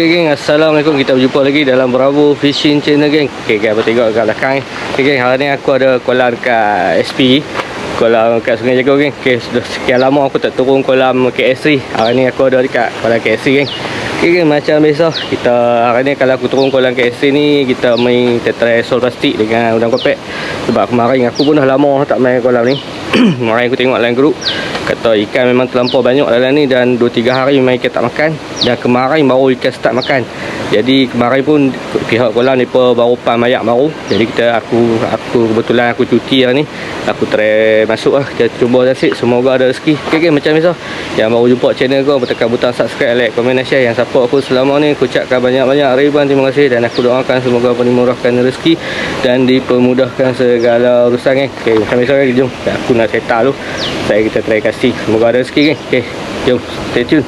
Okay, geng, Assalamualaikum. Kita berjumpa lagi dalam Bravo Fishing Channel, geng. Okay, apa tengok kat belakang ni. Okay, geng, hari ni aku ada kolam dekat SP, kolam kat Sungai Jago, geng. Okay, sudah sekian lama aku tak turun kolam KSC. Hari ni aku ada dekat kolam KSC, geng. Okay, geng, macam biasa kita hari ni kalau aku turun kolam KSC ni, kita main tetrai sol plastik dengan udang kopek. Sebab kemarin aku pun dah lama tak main kolam ni. Kemarin aku tengok dalam grup kata ikan memang terlampau banyak dalam ni, dan 2-3 hari memang ikan tak makan. Dan kemarin baru ikan start makan. Jadi kemarin pun pihak kolam ni baru pam ayak baru. Jadi aku kebetulan aku cuti hari ni. Aku try masuk lah. Kita cuba nasib, semoga ada rezeki. Okay, macam biasa, yang baru jumpa channel aku, tekan butang subscribe, like, komen dan share. Yang support aku selama ni, aku ucapkan banyak-banyak ribuan terima kasih. Dan aku doakan semoga apa dimurahkan rezeki dan dipermudahkan segala urusan, geng. Okay, macam biasa, geng. Jom aku nak set dulu. Kita try kasih, semoga ada rezeki, geng. Okay, jom stay tune.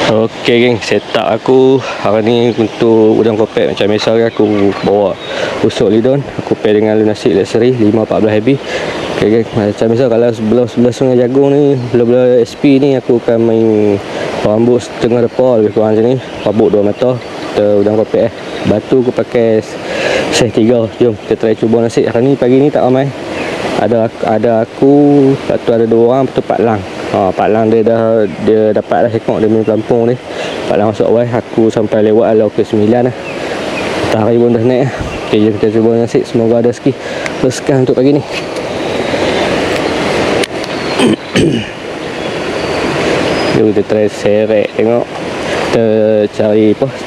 Okey, geng, setup aku hari ni untuk udang kopek macam biasa. Aku bawa usuk lidon, aku pair dengan lunasik luxury 514 heavy. Okey, geng, macam biasa kalau sebelah Sungai Jagung ni, belah SP ni, aku akan main rambut setengah depan lebih kurang macam ni, pabuk 2 meter kita udang kopek. Batu aku pakai size 3. Jom kita try cuba nasib. Hari ni pagi ni tak ramai, ada aku, lepas tu ada 2 orang, lepas tu Pak Lang. Pak Lang dia dapat dah tengok dia main pelampung ni. Pak Lang masuk awal, aku sampai lewat lah ke 9 lah. Matahari pun dah naik. Okay, jom kita cuba nasib, semoga ada rezeki untuk pagi ni. Jom kita try seret tengok. Kita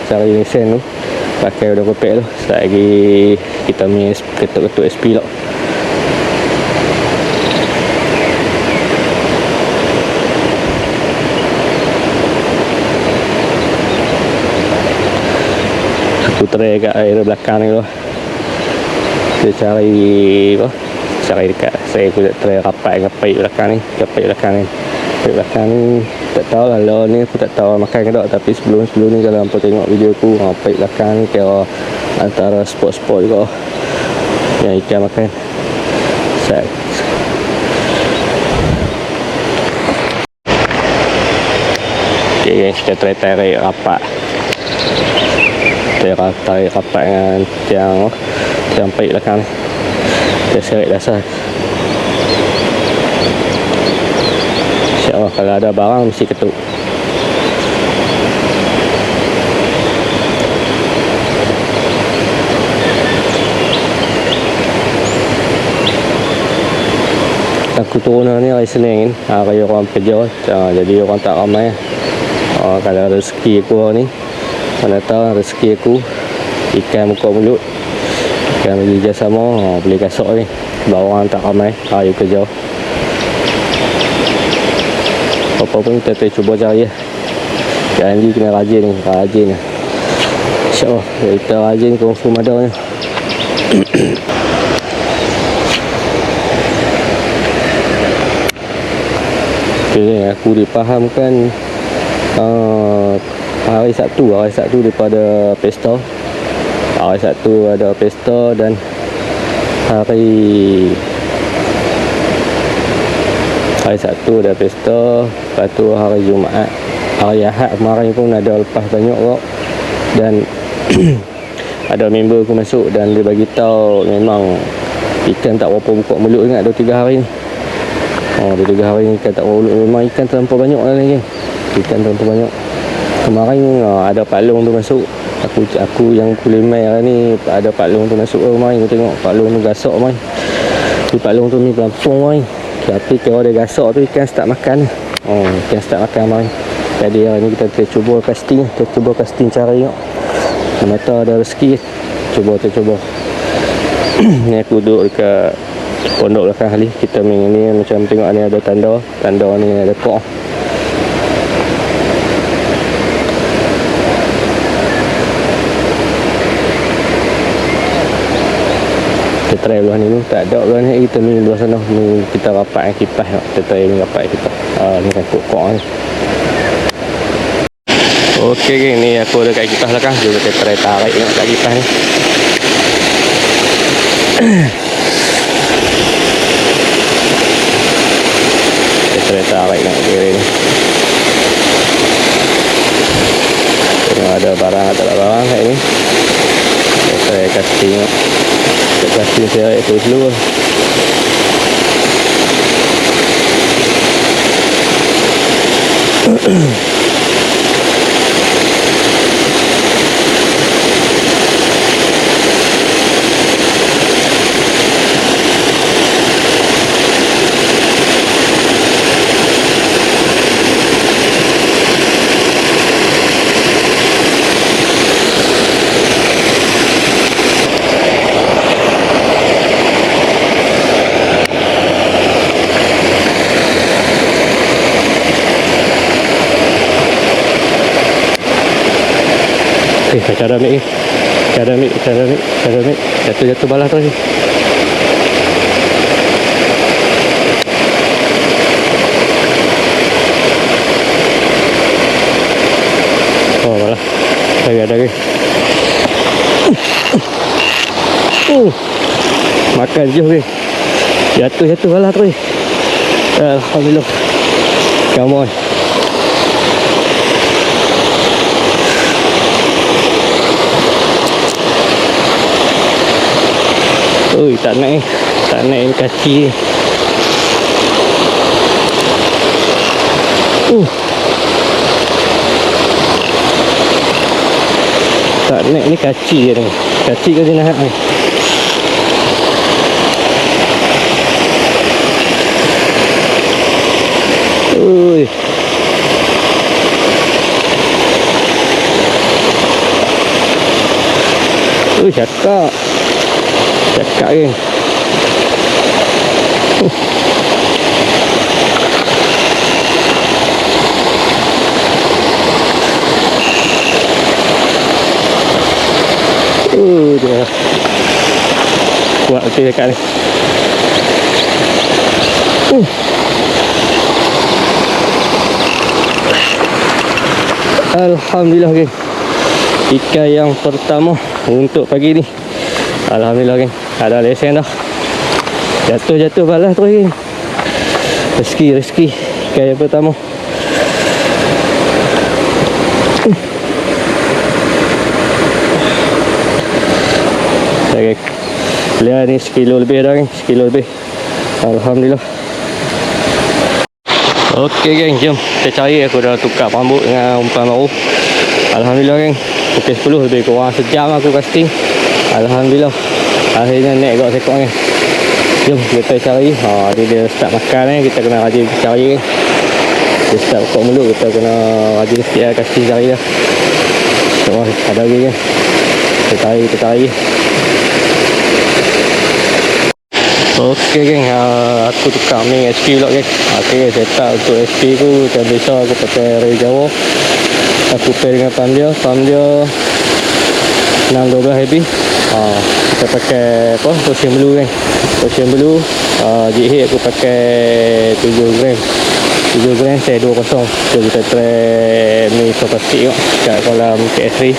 cari lesen tu, pakai udang kopek tu. Sekejap lagi kita main ketuk-ketuk SP lah. Aku try kat air belakang ni tu. Kita cari dekat saya, aku try rapat dengan paip belakang ni. Paip belakang ni tak tahu lah law ni, aku tak tahu makan ke tak. Tapi sebelum ni kalau hampa tengok video aku, paip belakang ni kira antara spot-spot juga yang ikan makan. Okay, guys, kita try tarik rapat. Tarik rapat dengan tiang paip belakang ni. Kita seret dasar. InsyaAllah kalau ada barang mesti ketuk. Aku turun ni hari Senin, hari orang kerja, jadi orang tak ramai. Kalau rezeki aku ni, mana tahu rezeki aku ikan muka mulut, ikan bagi jasama, boleh kasut ni. Sebab orang tak ramai hari kerja. Apa pun kita cuba cari lah. Janji kena rajin ni. InsyaAllah kita rajin, confirm ada ni. Okay, aku dipahamkan hari Sabtu daripada pesta. Hari Sabtu ada pesta, dan hari Sabtu ada pesta. Lepas tu hari Jumaat, hari Ahad kemarin pun ada lepas banyak kok. Dan ada member aku masuk dan dia bagi tahu memang ikan tak berapa buka mulut ingat 2-3 hari ni. 2-3 hari ni ikan tak berapa mulut. Memang ikan terlampau banyak lah ni, ikan terlampau banyak. Kemarin ada Pak Long tu masuk. Aku yang kulit mai hari ni, ada Pak Long tu masuk kemarin. Aku tengok Pak Long tu gasak mai. Pak Long tu ni pelampung mai. Tapi kalau dia gasak tu ikan start makan. Ikan start makan mai. Jadi hari ni kita cuba casting. Cari tengok. Mata ada rezeki. Cuba. Ni aku duduk dekat pondok belakang kali. Kita main ni macam tengok ni ada tanda ni ada kok. Kita try belah ni tu, tak ada belah ni, kita main belah sana. Ni kita rapat dengan kipas, kita try ni rapat kipas. Ni kan kok ni. Okey, geng, ni aku ada kat kipas belakang. Jom kita try tarik tengok kat kipas ni. Kita try tarik tengok kiri ni. ada barang atau tak ada barang kat ni. Saya casting saya itu dulu. Cara ambil ni. Cara ambil. Jatuh balah tu ni. Oh, balah. Ada lagi. Makan je ni. Jatuh balah tu ni. Alhamdulillah. Come on. Ui, tak naik ni kaki ni. Tak naik ni kaki je ni. Kaki ke dia nak ni. Ui. Ui, cakap ni. Dia kuat betul cakap ni. Alhamdulillah geng. Ikan yang pertama untuk pagi ni. Alhamdulillah geng. Ada lesen dah. Jatuh balas terus geng. Rezeki ikan yang pertama. Okay. Lihat ni 1 kilo lebih dah geng. 1 kilo lebih. Alhamdulillah. Okey geng, jom kita cari. Aku dah tukar pambut dengan umpan baru. Alhamdulillah geng. Pukul 10 lebih kurang sejam aku casting. Alhamdulillah. Akhirnya naik kat sekok ni. Jom kita cari. Ni dia start makan ni. Kita kena rajin cari geng. Dia start buka mulut. Kita kena rajin sikit lah casting cari dah. So, ada lagi geng. Kita cari. Okey geng, aku tukar main SP pula geng. Okey, setup untuk SP tu macam biasa aku pakai ray Jawa. Aku pair dengan pump dia 612 heavy. Kita pakai apa? Ocean Blue geng. Ocean Blue. Jig aku pakai 7 gram. 7 gram saya 20. So kita try ni plastik tengok kat kolam PS3.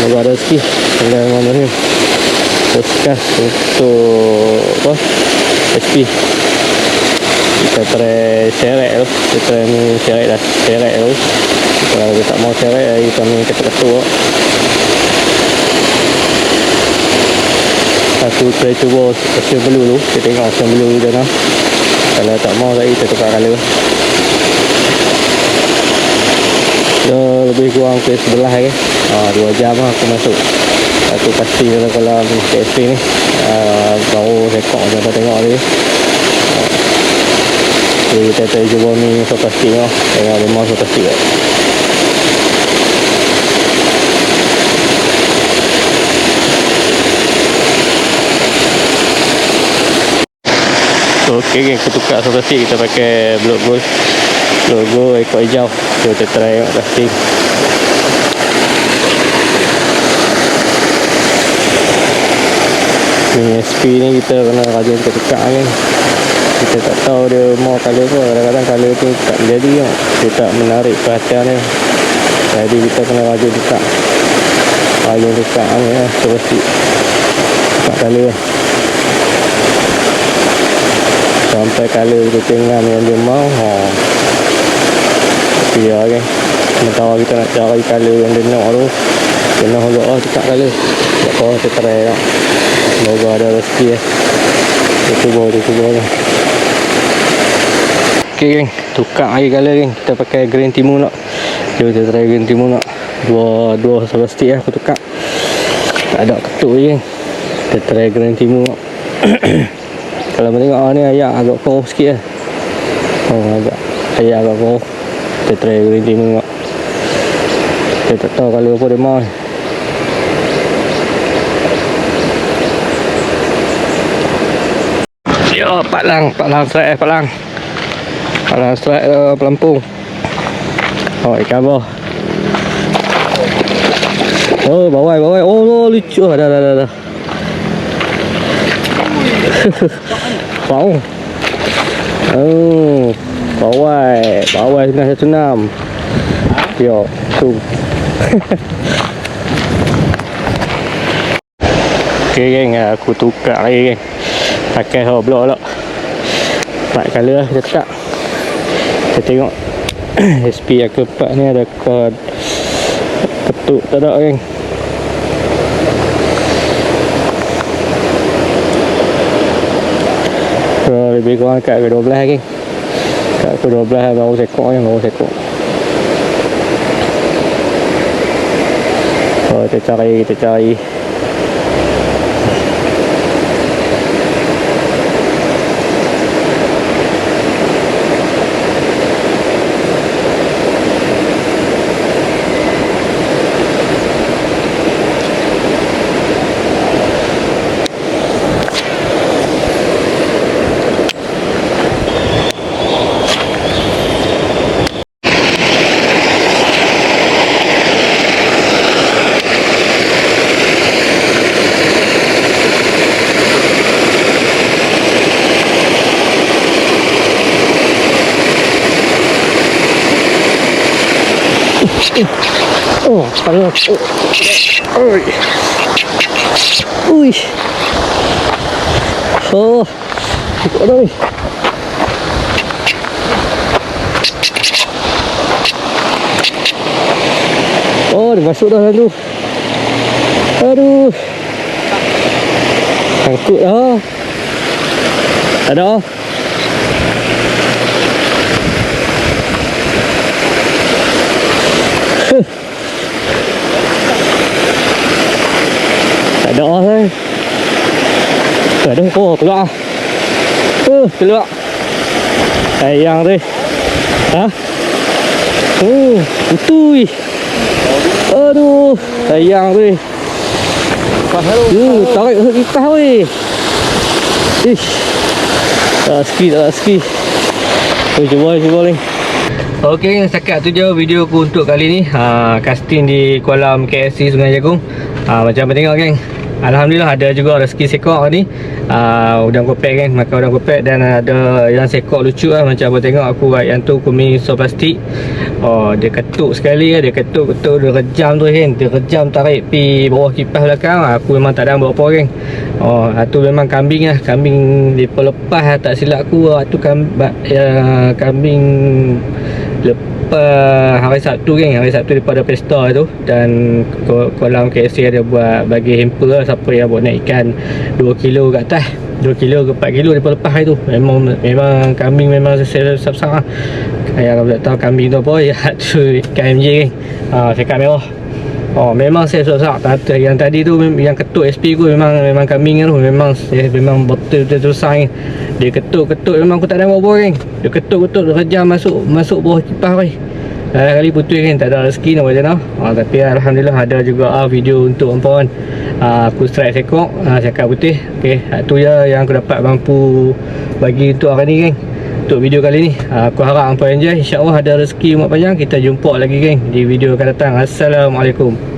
Moga ada rezeki. Bismillahirrahmanirrahim. Podcast untuk apa? SP. Kita try seret tu. Kita try ni seret tu. Kalau kita tak mau seret, kita ni ketuk-ketuk. Aku try cuba Ocean Blue dulu. Kita tengok Ocean Blue je lah. Kalau tak mau lagi kita tukar colour. Lebih kurang ke 11 ke. 2 jam lah aku masuk. Aku pasti kalau PSP ni baru rekod macam apa tengok dia. Jadi kita cuba ni so pasti lah. Tengok memang so pasti lah. So ok geng, aku tukar so pasti. Kita pakai Block Gold ekor hijau. So kita try tengok pasti. Ni SP ni kita kena rajin tukar kan. Kita tak tahu dia mau colour apa. Kadang-kadang colour tu tak jadi kan. Dia tak menarik perhatian dia. Jadi kita kena rajin tukar. Rajin tukar ni lah. Terus tukar colour lah. Sampai colour kita tengah yang dia mau. Biar kan. Sementara kita nak cari colour yang dia nak tu, kena agak cekak colour. Tak apa, kita try lah. Semoga ada rezeki Kita cuba lah. Ok geng, tukar lagi colour geng. Kita pakai green timun nak. Jom kita try green timun nak. Dua plastik aku tukar. Tak ada ketuk je geng. Kita try green timun nak. Kalau tengok ni ayak agak korup sikit lah. Ayak agak korup. Kita try green timun nak. Kita tak tahu kalau apa dia mahu. Yo, Pak Lang strike pelampung. Oh, ikan bawah. Oh, bawai. Oh, lucu. Dah. Wow. Oh, bawai 916. Yo, tu. Okay geng, aku tukar lagi geng. Pakai hot block lah. 4 color lah kita tukar. Kita tengok SP yang keempat ni ada kod ketuk tak ada geng. So, lebih kurang kat ke 12 geng. Kat ke 12 baru sekok geng, baru sekok. So, kita cari. Oh, panas. Oi. Ui. Oh. Ikut dah ni. Oh, dia masuk dah lalu. Aduh. Sangkut dah. Ada. Tak ada lah. Tak ada. Oh, keluar. Keluar. Sayang tu. Ha? Utui. Aduh, sayang tu. Tarik ikas weh. Ish. Tak ski. Cuba ni. Okey, setakat tu je video aku untuk kali ni. Casting di kolam KFC Sungai Jagung. Macam tengok geng. Alhamdulillah ada juga rezeki sekok ni. Udang kopek geng, makan udang kopek. Dan ada yang sekok lucu lah. Macam apa tengok aku buat yang tu kumis so plastik. Oh, dia ketuk sekali lah. Dia ketuk dia rejam tu geng. Dia rejam tarik pi bawah kipas belakang. Aku memang tak ada buat apa geng. Oh, tu memang kambing lah. Kambing lepas lah, tak silap aku. Tu kambing lepas hari Sabtu geng. Hari Sabtu daripada pesta tu. Dan kolam KFC ada buat bagi hamper lah. Siapa yang buat naik ikan 2 kilo kat atas, 2 kilo ke 4 kilo daripada lepas hari tu. Memang kambing memang besar-besar lah. Yang tak tahu kambing tu apa, ya tu ikan MJ geng. Sekat merah. Oh, memang saya besar. Yang tadi tu yang ketuk SP ku memang kambing tu. Memang betul-betul besar geng. Dia ketuk memang aku tak ada apa-apa geng. Dia ketuk dia rejam masuk bawah kipas weh. Kali putih kan, tak ada rezeki nak macam mana. Tapi alhamdulillah ada juga video untuk hangpa kan. Aku strike sekok cakap putih. Okey, tu je yang aku dapat mampu bagi untuk hari ni geng. Untuk video kali ni aku harap hangpa enjoy. InsyaAllah ada rezeki umat panjang. Kita jumpa lagi geng di video akan datang. Assalamualaikum.